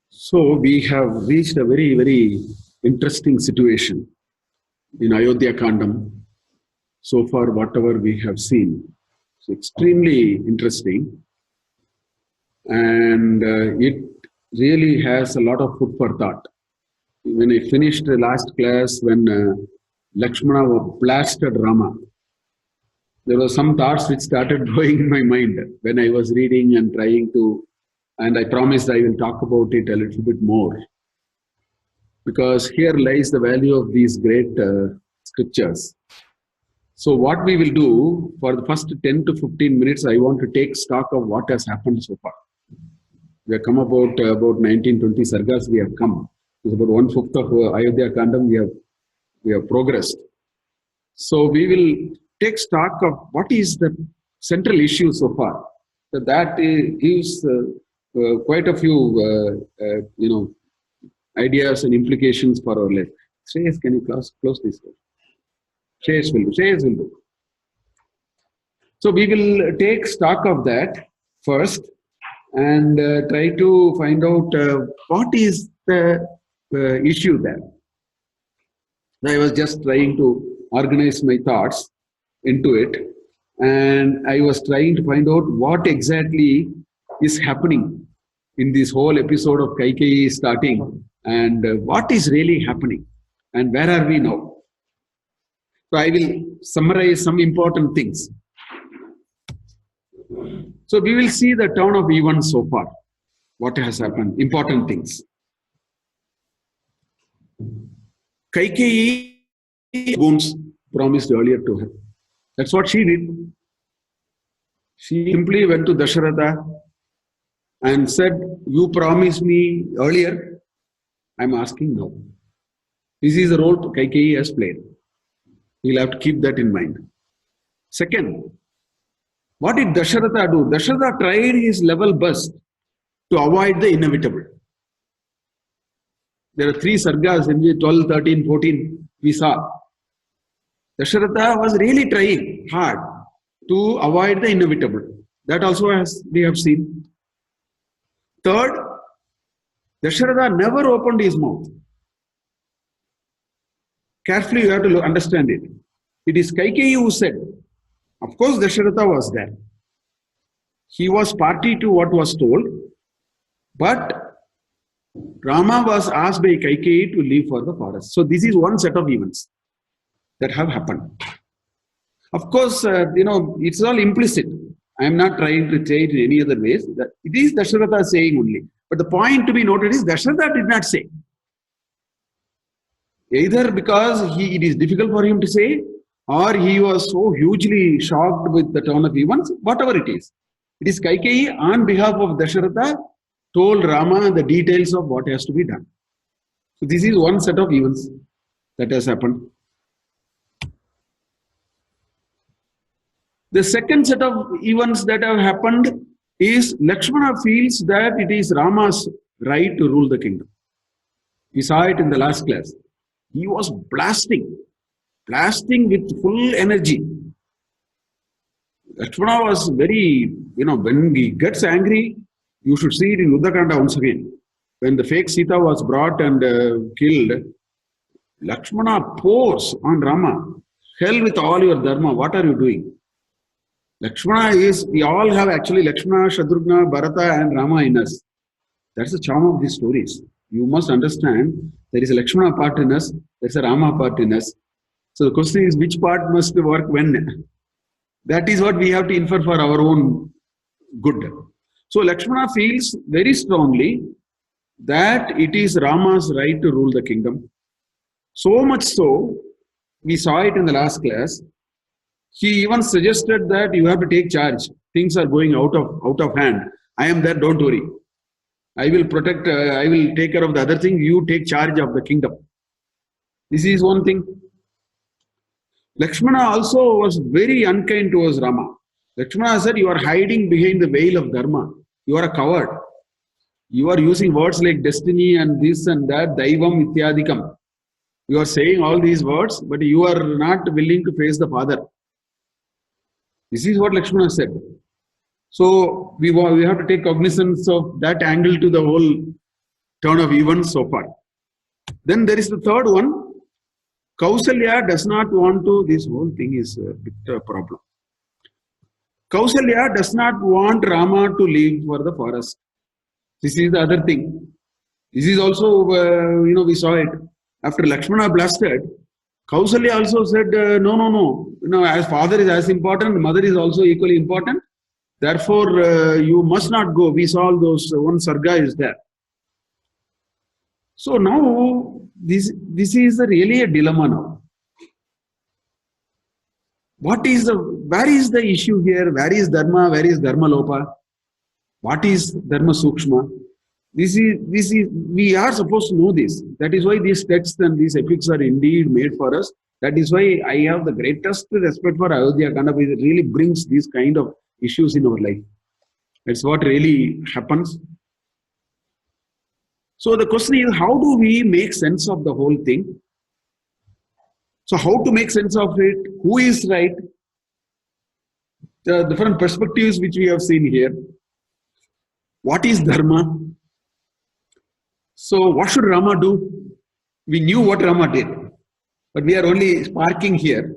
So we have reached a very, very interesting situation in Ayodhya Kandam. So far, whatever we have seen, it's extremely interesting, and it really has a lot of food for thought. When I finished the last class, when Lakshmana blasted Rama, there were some thoughts which started going in my mind when I was reading and trying to, and I promised I will talk about it a little bit more, because here lies the value of these great scriptures. So what we will do for the first 10 to 15 minutes, I want to take stock of what has happened so far. We have come about 19-20 sargas. We have come. It's about 1/5 of Ayodhya Kandam. We have progressed. So we will take stock of what is the central issue so far. So that gives quite a few ideas and implications for our life. Shreyas, can you close this door? Shreyas will do. Shreyas will do. So we will take stock of that first and try to find out what is the issue there. I was just trying to organize my thoughts into it, and I was trying to find out what exactly is happening in this whole episode of Kaikeyi starting, and what is really happening, and where are we now. So I will summarize some important things. So we will see the turn of events so far, what has happened, important things. Kaikeyi wounds promised earlier to her. That's what she did. She simply went to Dasharatha and said, "You promised me earlier, I'm asking now." This is the role Kaikeyi has played. You'll have to keep that in mind. Second, what did Dasharatha do? Dasharatha tried his level best to avoid the inevitable. There are 3 sargas in 12, 13, 14 we saw. Dasharatha was really trying hard to avoid the inevitable. That also as we have seen. Third, Dasharatha never opened his mouth. Carefully you have to understand it. It is Kaikeyi who said, of course Dasharatha was there. He was party to what was told, but Rama was asked by Kaikeyi to leave for the forest. So this is one set of events that have happened. Of course, it's all implicit. I am not trying to say it in any other ways. It is Dasharatha saying only. But the point to be noted is Dasharatha did not say. Either because it is difficult for him to say, or he was so hugely shocked with the turn of events, whatever it is. It is Kaikeyi on behalf of Dasharatha told Rama the details of what has to be done. So this is one set of events that has happened. The second set of events that have happened is Lakshmana feels that it is Rama's right to rule the kingdom. We saw it in the last class. He was blasting with full energy. Lakshmana was very, when he gets angry, you should see it in Uddakanda once again. When the fake Sita was brought and killed, Lakshmana pours on Rama, hell with all your dharma, what are you doing? Lakshmana we all have actually Lakshmana, Shatrugna, Bharata and Rama in us. That's the charm of these stories. You must understand there is a Lakshmana part in us, there's a Rama part in us. So the question is which part must work when? That is what we have to infer for our own good. So Lakshmana feels very strongly that it is Rama's right to rule the kingdom. So much so, we saw it in the last class, he even suggested that you have to take charge. Things are going out of hand. I am there, don't worry. I will protect, I will take care of the other thing. You take charge of the kingdom. This is one thing. Lakshmana also was very unkind towards Rama. Lakshmana said, you are hiding behind the veil of Dharma. You are a coward. You are using words like destiny and this and that, Daivam Ityadikam. You are saying all these words, but you are not willing to face the father. This is what Lakshmana said. So we have to take cognizance of that angle to the whole turn of events so far. Then there is the third one. Kausalya does not want to, this whole thing is a bit of a problem. Kausalya does not want Rama to leave for the forest. This is the other thing. This is also, we saw it. After Lakshmana blasted, Kausalya also said, no. As father is as important, mother is also equally important. Therefore, you must not go. We saw all those, one sarga is there. So now, this is really a dilemma now. Where is the issue here? Where is Dharma? Where is Dharma Lopa? What is Dharma Sukshma? We are supposed to know this. That is why these texts and these epics are indeed made for us. That is why I have the greatest respect for Ayodhya Kanda. It really brings these kind of issues in our life. That's what really happens. So the question is, how do we make sense of the whole thing? So how to make sense of it? Who is right? The different perspectives which we have seen here. What is Dharma? So what should Rama do? We knew what Rama did, but we are only sparking here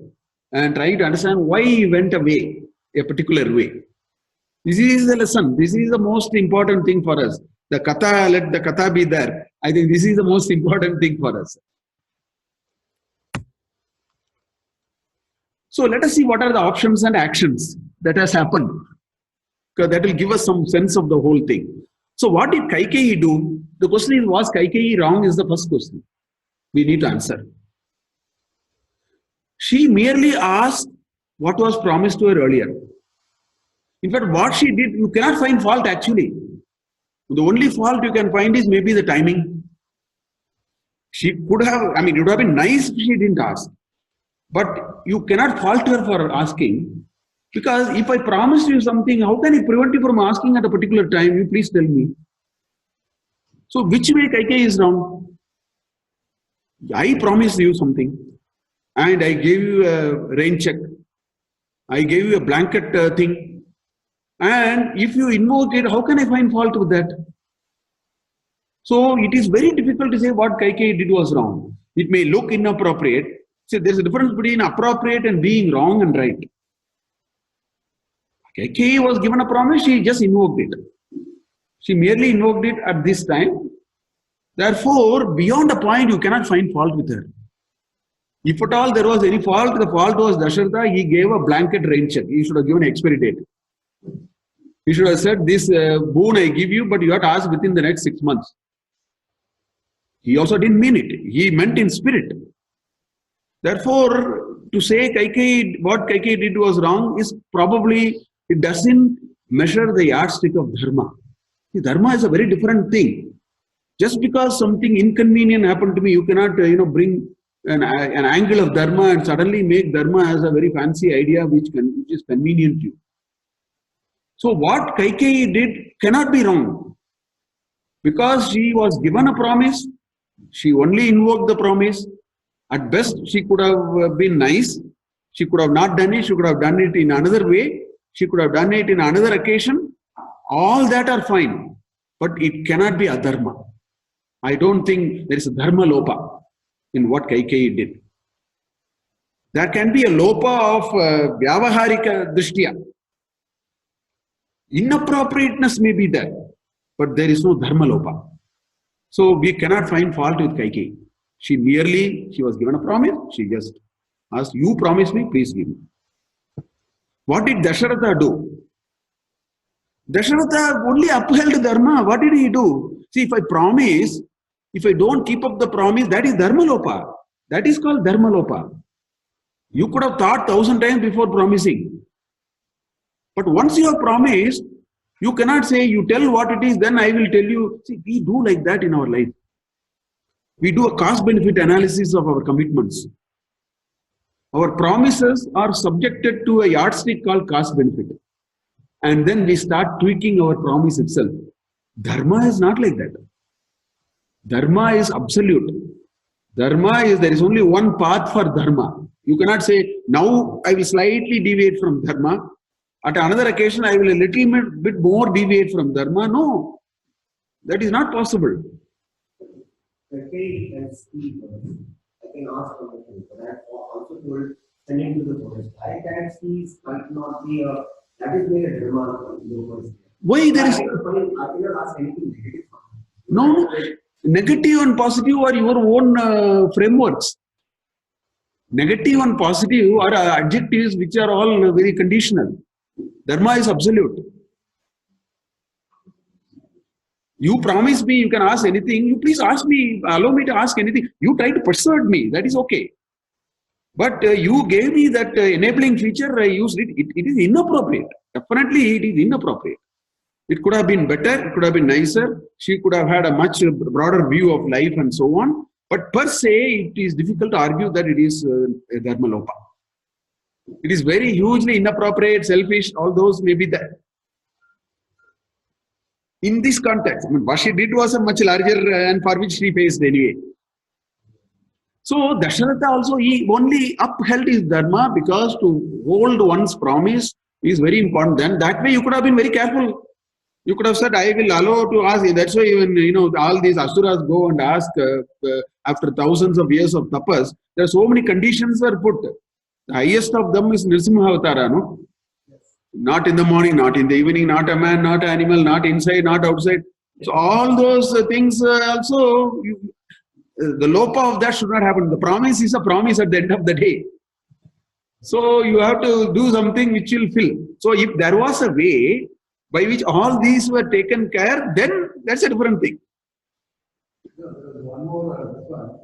and trying to understand why he went away a particular way. This is the lesson. This is the most important thing for us. The katha, let the katha be there. I think this is the most important thing for us. So let us see what are the options and actions that has happened. Because that will give us some sense of the whole thing. So what did Kaikeyi do? The question is, was Kaikeyi wrong is the first question we need to answer. She merely asked what was promised to her earlier. In fact, what she did, you cannot find fault actually. The only fault you can find is maybe the timing. She could have, it would have been nice if she didn't ask. But you cannot fault her for asking. Because if I promise you something, how can I prevent you from asking at a particular time? You please tell me. So which way Kaikeyi is wrong? I promised you something and I gave you a rain check. I gave you a blanket thing. And if you invoke it, how can I find fault with that? So it is very difficult to say what Kaikeyi did was wrong. It may look inappropriate. See, there's a difference between appropriate and being wrong and right. Kaikeyi was given a promise, she just invoked it. She merely invoked it at this time. Therefore, beyond a point, you cannot find fault with her. If at all there was any fault, the fault was Dasharatha. He gave a blanket rain check. He should have given an expiry date. He should have said, this boon I give you, but you have to ask within the next 6 months. He also didn't mean it. He meant in spirit. Therefore, to say Kaikeyi, what Kaikeyi did was wrong is probably, it doesn't measure the yardstick of Dharma. See, Dharma is a very different thing. Just because something inconvenient happened to me, you cannot bring an angle of Dharma and suddenly make Dharma as a very fancy idea which is convenient to you. So what Kaikeyi did cannot be wrong. Because she was given a promise, she only invoked the promise. At best, she could have been nice. She could have not done it. She could have done it in another way. She could have done it in another occasion. All that are fine. But it cannot be adharma. I don't think there is a dharma lopa in what Kaikeyi did. There can be a lopa of vyavaharika drishtya. Inappropriateness may be there, but there is no dharma lopa. So we cannot find fault with Kaikeyi. She was given a promise. She just asked, you promise me, please give me. What did Dasharatha do? Dasharatha only upheld dharma. What did he do? See, if I promise, if I don't keep up the promise, that is dharma lopa. That is called dharma lopa. You could have thought 1,000 times before promising. But once you have promised, you cannot say, you tell what it is, then I will tell you. See, we do like that in our life. We do a cost-benefit analysis of our commitments. Our promises are subjected to a yardstick called cost-benefit. And then we start tweaking our promise itself. Dharma is not like that. Dharma is absolute. Dharma is, there is only one path for dharma. You cannot say, now I will slightly deviate from dharma. At another occasion, I will a little bit more deviate from Dharma. No, that is not possible. Kaikeyi and Steve, I can ask for the but I also told sending to the forest. I can see might not be a that is where a Dharma. Why there is I cannot ask anything negative. no negative and positive are your own frameworks. Negative and positive are adjectives which are all very conditional. Dharma is absolute. You promise me you can ask anything. You please ask me, allow me to ask anything. You try to persuade me. That is okay. But you gave me that enabling feature. I used it. It is inappropriate. Definitely, it is inappropriate. It could have been better. It could have been nicer. She could have had a much broader view of life and so on. But per se, it is difficult to argue that it is a dharma lopa. It is very hugely inappropriate, selfish. All those may be there. In this context, I mean, what she did was a much larger and for which she faced anyway. So Dasharatha also, he only upheld his dharma because to hold one's promise is very important. Then that way you could have been very careful. You could have said, I will allow to ask. That's why even, all these asuras go and ask after thousands of years of tapas. There are so many conditions were put. The highest of them is Nrsimha Avatara, no? Not in the morning, not in the evening, not a man, not an animal, not inside, not outside. So all those things also, the lopa of that should not happen. The promise is a promise at the end of the day. So you have to do something which will fill. So if there was a way by which all these were taken care, then that's a different thing. One more,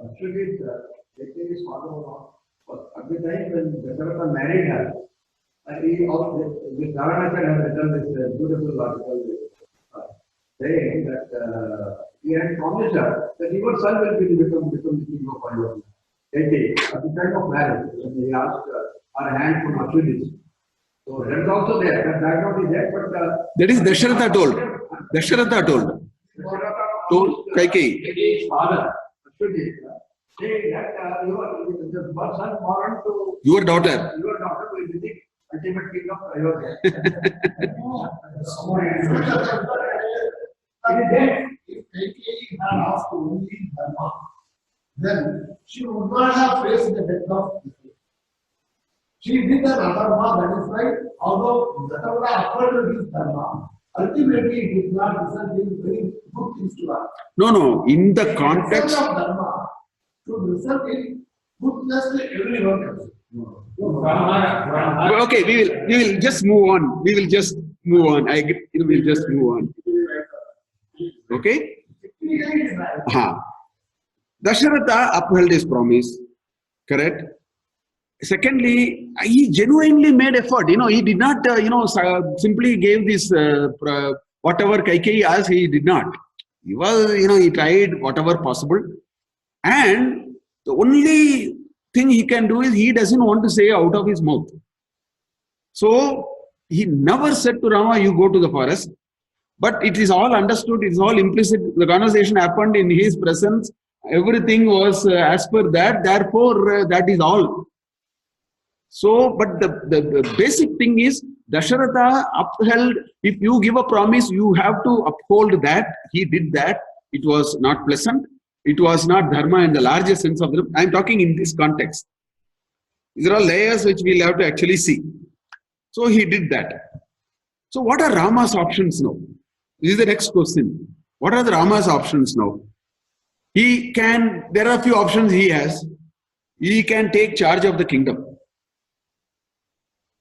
actually, Kaikeyi's father, at the time when Dasharatha married her, he also, this Ramayanam has written this beautiful article saying that he had promised her that your son will become the king of Ayodhya. At the time of marriage, when he asked her hand from Achilles. So that is also there. That background is there, but that is Dasharatha told. Dasharatha told. Told Kaikeyi. Kaikeyi's father, Achilles, saying that your son born to your daughter. Your daughter will be the ultimate king of Ayodhya. If Kaikeyi had asked only Dharma, then she would not have faced the death of Kaikeyi. She did an adharma, that is right, although Dasharatha afforded his Dharma, ultimately it did not result in very good things to her. No, in the context of Dharma should result in goodness to everyone else. Okay, we will just move on. We will just move on. We'll just move on. Okay? Dasharatha upheld his promise. Correct? Secondly, he genuinely made effort. He did not, simply gave this whatever Kaikeyi asked. He did not. He was, he tried whatever possible. And the only thing he can do is he doesn't want to say out of his mouth. So he never said to Rama, you go to the forest. But it is all understood, it is all implicit. The conversation happened in his presence. Everything was as per that. Therefore, that is all. So, but the basic thing is, Dasharatha upheld, if you give a promise, you have to uphold that. He did that. It was not pleasant. It was not dharma in the larger sense of the term. I am talking in this context. These are all layers which we will have to actually see. So he did that. So what are Rama's options now? This is the next question. What are the Rama's options now? There are a few options he has. He can take charge of the kingdom.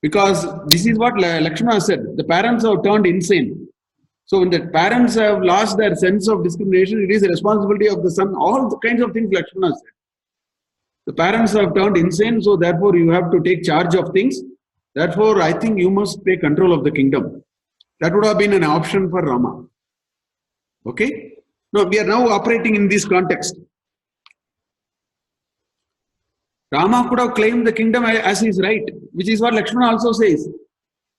Because this is what Lakshmana said. The parents have turned insane. So when the parents have lost their sense of discrimination, it is the responsibility of the son. All the kinds of things Lakshmana said. The parents have turned insane, so therefore you have to take charge of things. Therefore, I think you must take control of the kingdom. That would have been an option for Rama. Okay? Now, we are now operating in this context. Rama could have claimed the kingdom as his right, which is what Lakshmana also says.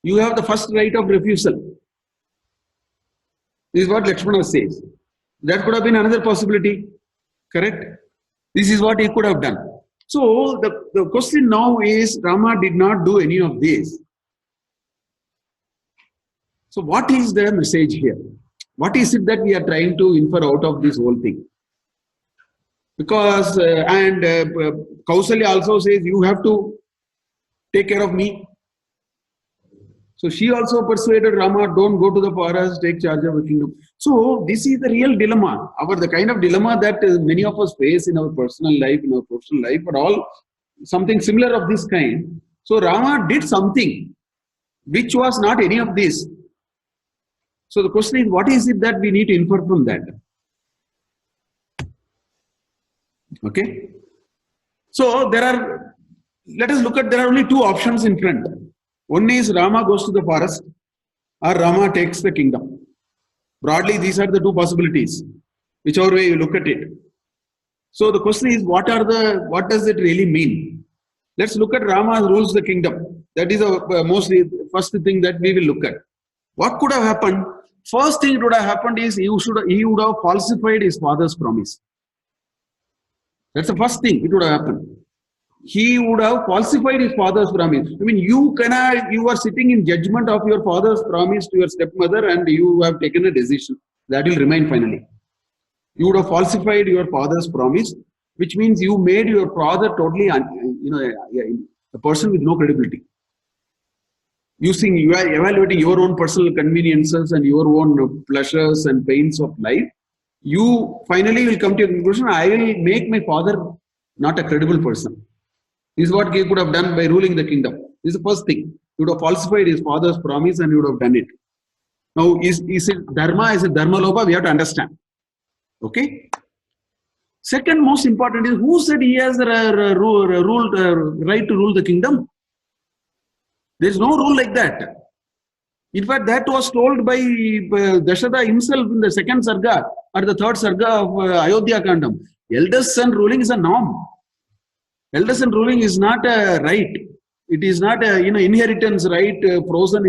You have the first right of refusal. This is what Lakshmana says. That could have been another possibility. Correct? This is what he could have done. So, the question now is, Rama did not do any of this. So what is the message here? What is it that we are trying to infer out of this whole thing? Because, Kausalya also says, you have to take care of me. So she also persuaded Rama, don't go to the forest, take charge of the kingdom. So this is the real dilemma, the kind of dilemma that many of us face in our personal life, in our professional life, but all something similar of this kind. So Rama did something which was not any of this. So the question is, what is it that we need to infer from that? Okay. So let us look at, there are only two options in front. One is Rama goes to the forest or Rama takes the kingdom. Broadly, these are the two possibilities, whichever way you look at it. So the question is, what does it really mean? Let's look at Rama rules the kingdom. That is mostly first thing that we will look at. What could have happened? First thing that would have happened is he would have falsified his father's promise. That's the first thing it would have happened. He would have falsified his father's promise. I mean, you are sitting in judgment of your father's promise to your stepmother, and you have taken a decision that will remain finally. You would have falsified your father's promise, which means you made your father totally, a person with no credibility. You are evaluating your own personal conveniences and your own pleasures and pains of life. You finally will come to a conclusion, I will make my father not a credible person. This is what he could have done by ruling the kingdom. This is the first thing. He would have falsified his father's promise and he would have done it. Now, is it dharma? Is it dharma lopa? We have to understand. Okay? Second most important is, who said he has the right to rule the kingdom? There is no rule like that. In fact, that was told by Dasharatha himself in the second sarga or the third sarga of Ayodhya Kandam. Eldest son ruling is a norm. Eldest son ruling is not a right. It is not a inheritance right frozen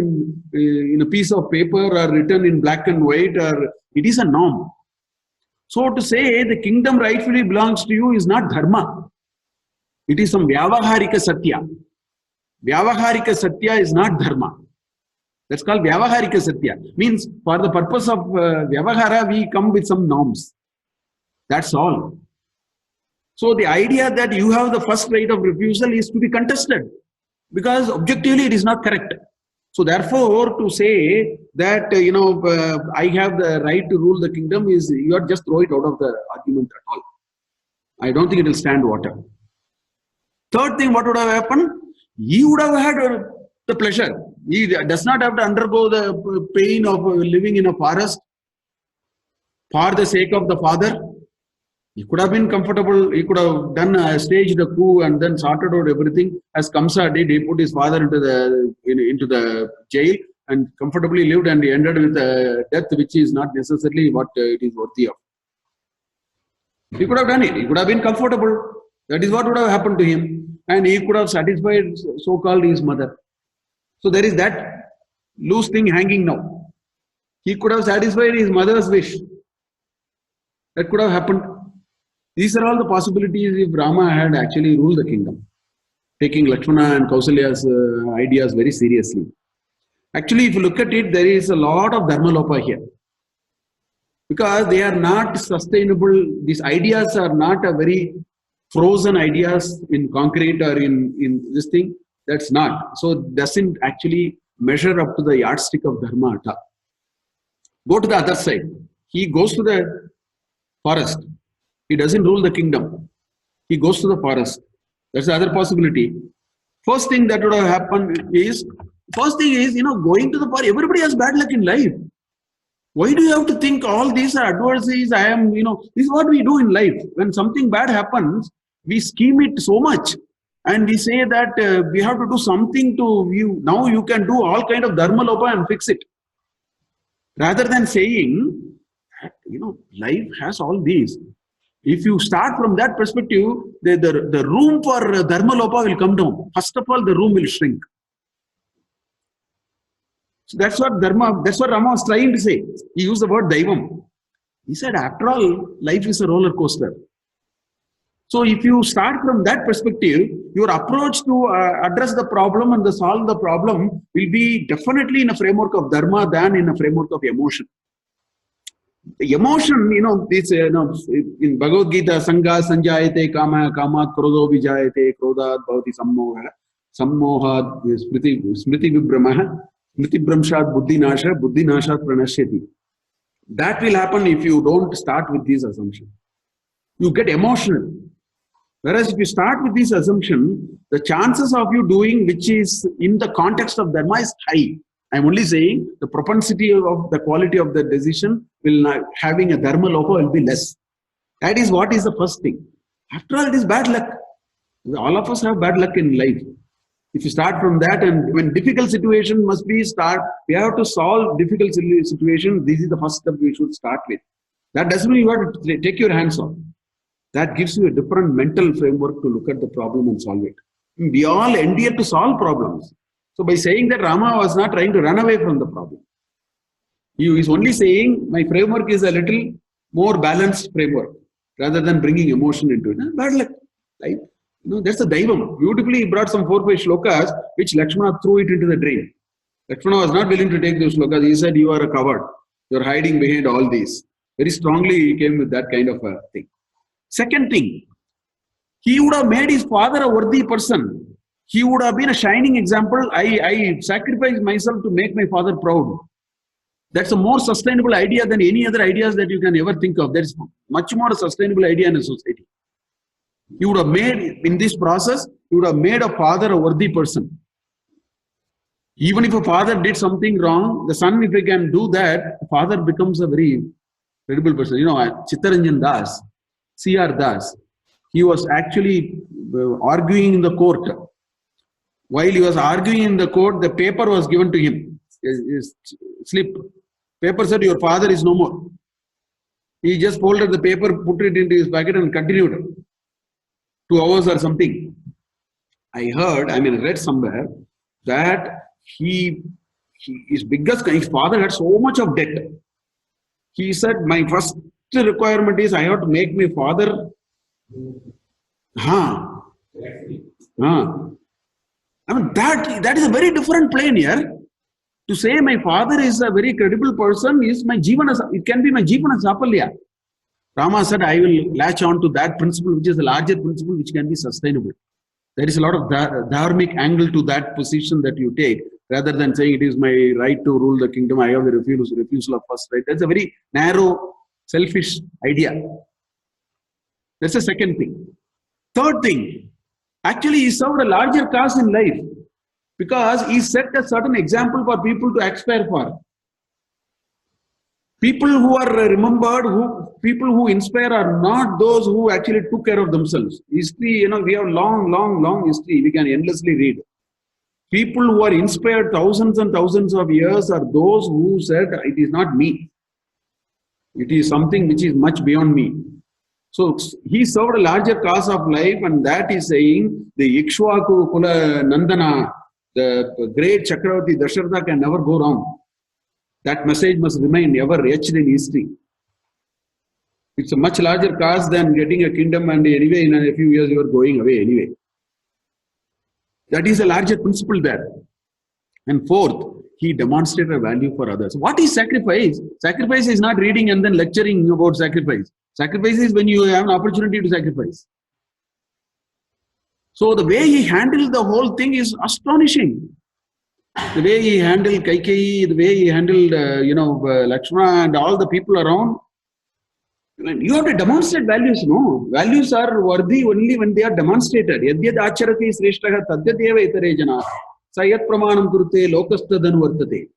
in a piece of paper or written in black and white. Or it is a norm. So to say the kingdom rightfully belongs to you is not dharma. It is some vyavaharika satya. Vyavaharika satya is not dharma. That's called vyavaharika satya. Means for the purpose of vyavahara, we come with some norms. That's all. So the idea that you have the first right of refusal is to be contested, because objectively it is not correct. So therefore, to say that I have the right to rule the kingdom is, you are just throw it out of the argument at all. I don't think it will stand water. Third thing, what would have happened? He would have had the pleasure. He does not have to undergo the pain of living in a forest for the sake of the father. He could have been comfortable. He could have done staged a coup and then sorted out everything, as Kamsa did. He put his father into the jail and comfortably lived, and he ended with a death which is not necessarily what it is worthy of. He could have done it. He could have been comfortable. That is what would have happened to him, and he could have satisfied so-called his mother. So there is that loose thing hanging now. He could have satisfied his mother's wish. That could have happened. These are all the possibilities if Rama had actually ruled the kingdom, taking Lakshmana and Kausalya's ideas very seriously. Actually, if you look at it, there is a lot of dharma lopa here, because they are not sustainable. These ideas are not a very frozen ideas in concrete or in this thing. That's not. So it doesn't actually measure up to the yardstick of dharma at all. Go to the other side. He goes to the forest. He doesn't rule the kingdom. He goes to the forest. That's the other possibility. First thing that would have happened is, going to the forest. Everybody has bad luck in life. Why do you have to think all these are adversities? This is what we do in life. When something bad happens, we scheme it so much. And we say that we have to do something to you. Now you can do all kind of dharma lopa and fix it. Rather than saying, life has all these. If you start from that perspective, the room for dharma lopa will come down. First of all, the room will shrink. So that's what Rama was trying to say. He used the word daivam. He said, after all, life is a roller coaster. So if you start from that perspective, your approach to address the problem and to solve the problem will be definitely in a framework of dharma than in a framework of emotion. The emotion, this, in Bhagavad Gita, Sangha Sanjayate Kama Kamat Krodho Vijayate Krodhat Bhavati Sammoha Sammoha Smriti Vibhramaha Smriti Bramshat Buddhi Nasha Buddhi Nashat Pranashyati. That will happen if you don't start with these assumptions. You get emotional. Whereas if you start with this assumption, the chances of you doing which is in the context of dharma is high. I'm only saying the propensity of the quality of the decision will not, having a dharma lopa will be less. That is what is the first thing. After all, it is bad luck. All of us have bad luck in life. If you start from that, and when difficult situation must be we have to solve difficult situation. This is the first step we should start with. That doesn't mean you have to take your hands off. That gives you a different mental framework to look at the problem and solve it. We all endear to solve problems. So by saying that, Rama was not trying to run away from the problem. He is only saying my framework is a little more balanced framework rather than bringing emotion into it. Bad luck, right? That's the Daivam. Beautifully, he brought some 4-5 shlokas which Lakshmana threw it into the drain. Lakshmana was not willing to take those shlokas. He said, you are a coward. You are hiding behind all these. Very strongly he came with that kind of a thing. Second thing, he would have made his father a worthy person. He would have been a shining example. I sacrificed myself to make my father proud. That's a more sustainable idea than any other ideas that you can ever think of. There's much more sustainable idea in a society. You would have made, in this process, you would have made a father a worthy person. Even if a father did something wrong, the son, if he can do that, the father becomes a very credible person. Chittaranjan Das, C.R. Das, he was actually arguing in the court. While he was arguing in the court, the paper was given to him, his slip. Paper said, your father is no more. He just folded the paper, put it into his pocket and continued. 2 hours or something. I read somewhere that his father had so much of debt. He said, my first requirement is I have to make my father. That is a very different plane here. To say my father is a very credible person is my jivana, it can be my jivana sapalya. Rama said, I will latch on to that principle, which is a larger principle, which can be sustainable. There is a lot of dharmic angle to that position that you take, rather than saying it is my right to rule the kingdom, I have the refusal of first right. That's a very narrow, selfish idea. That's the second thing. Third thing, actually he served a larger cause in life because he set a certain example for people to aspire for. People who are remembered, people who inspire are not those who actually took care of themselves. History, we have long history. We can endlessly read. People who are inspired thousands and thousands of years are those who said, it is not me. It is something which is much beyond me. So he served a larger cause of life, and that is saying the Ikshwaku Kula Nandana, the great Chakravarti Dasharatha can never go wrong. That message must remain ever etched in history. It's a much larger cause than getting a kingdom, and anyway, in a few years you are going away anyway. That is a larger principle there. And fourth, he demonstrated a value for others. What is sacrifice? Sacrifice is not reading and then lecturing about sacrifice. Sacrifice is when you have an opportunity to sacrifice. So the way he handled the whole thing is astonishing. The way he handled Kaikeyi, the way he handled, Lakshmana and all the people around. You have to demonstrate values, no? Values are worthy only when they are demonstrated. Yadyad acharati sreshtaha tadyadeva itare jana sayat pramanam kurute lokastadanu vartate.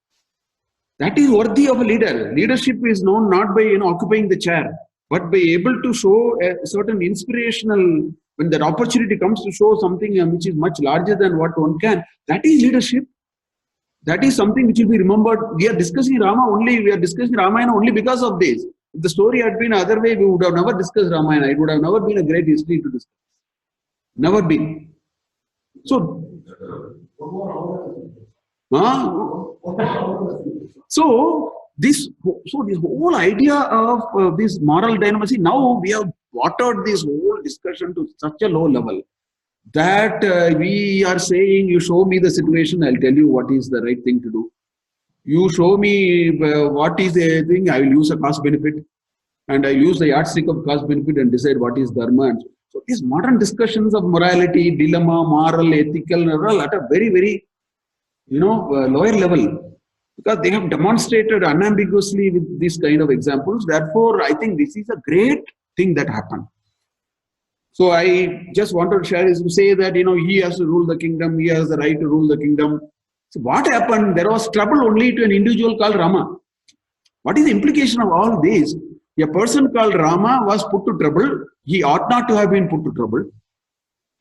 That is worthy of a leader. Leadership is known not by occupying the chair, but by able to show a certain inspirational, when that opportunity comes to show something which is much larger than what one can, that is leadership. That is something which will be remembered. We are discussing Ramayana only because of this. If the story had been other way, we would have never discussed Ramayana. It would have never been a great history to discuss. Never been. So, this whole idea of this moral dynamism, now we have brought out this whole discussion to such a low level that we are saying, you show me the situation, I'll tell you what is the right thing to do. You show me what is the thing, I will use a cost benefit, and I use the yardstick of cost benefit and decide what is dharma. And so these modern discussions of morality, dilemma, moral, ethical, are all at a very, very, lower level, because they have demonstrated unambiguously with these kind of examples. Therefore, I think this is a great thing that happened. So I just wanted to share is to say that, he has to rule the kingdom, he has the right to rule the kingdom. So what happened? There was trouble only to an individual called Rama. What is the implication of all this? A person called Rama was put to trouble. He ought not to have been put to trouble.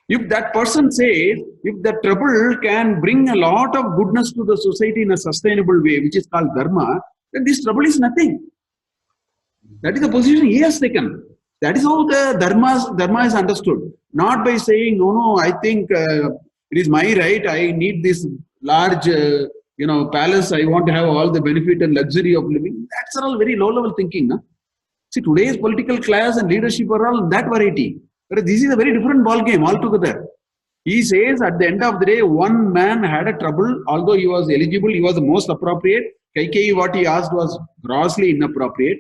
If that person says, if the trouble can bring a lot of goodness to the society in a sustainable way, which is called dharma, then this trouble is nothing. That is the position he has taken. That is how the dharma is understood. Not by saying, no, I think it is my right, I need this large palace, I want to have all the benefit and luxury of living. That's all very low level thinking. No? See, today's political class and leadership are all that variety. But this is a very different ball game altogether. He says at the end of the day, one man had a trouble, although he was eligible, he was the most appropriate. Kaikeyi, what he asked was grossly inappropriate.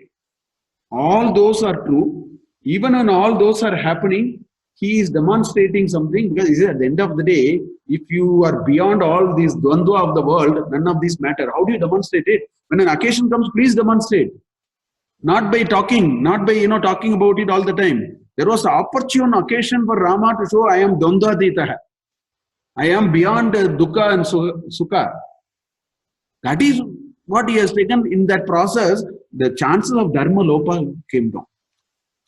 All those are true. Even when all those are happening, he is demonstrating something, because he said at the end of the day, if you are beyond all these dvandva of the world, none of these matter. How do you demonstrate it? When an occasion comes, please demonstrate. Not by talking, not by talking about it all the time. There was an opportune occasion for Rama to show, I am Dvandva-atita. I am beyond dukkha and sukha. That is what he has taken. In that process, the chances of dharma lopa came down.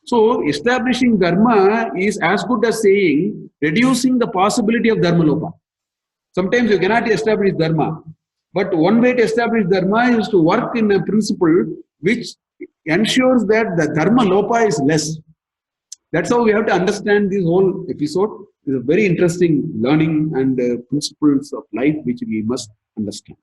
So establishing dharma is as good as saying reducing the possibility of dharma lopa. Sometimes you cannot establish dharma, but one way to establish dharma is to work in a principle which ensures that the dharma lopa is less. That's how we have to understand this whole episode. It's a very interesting learning and principles of life which we must understand.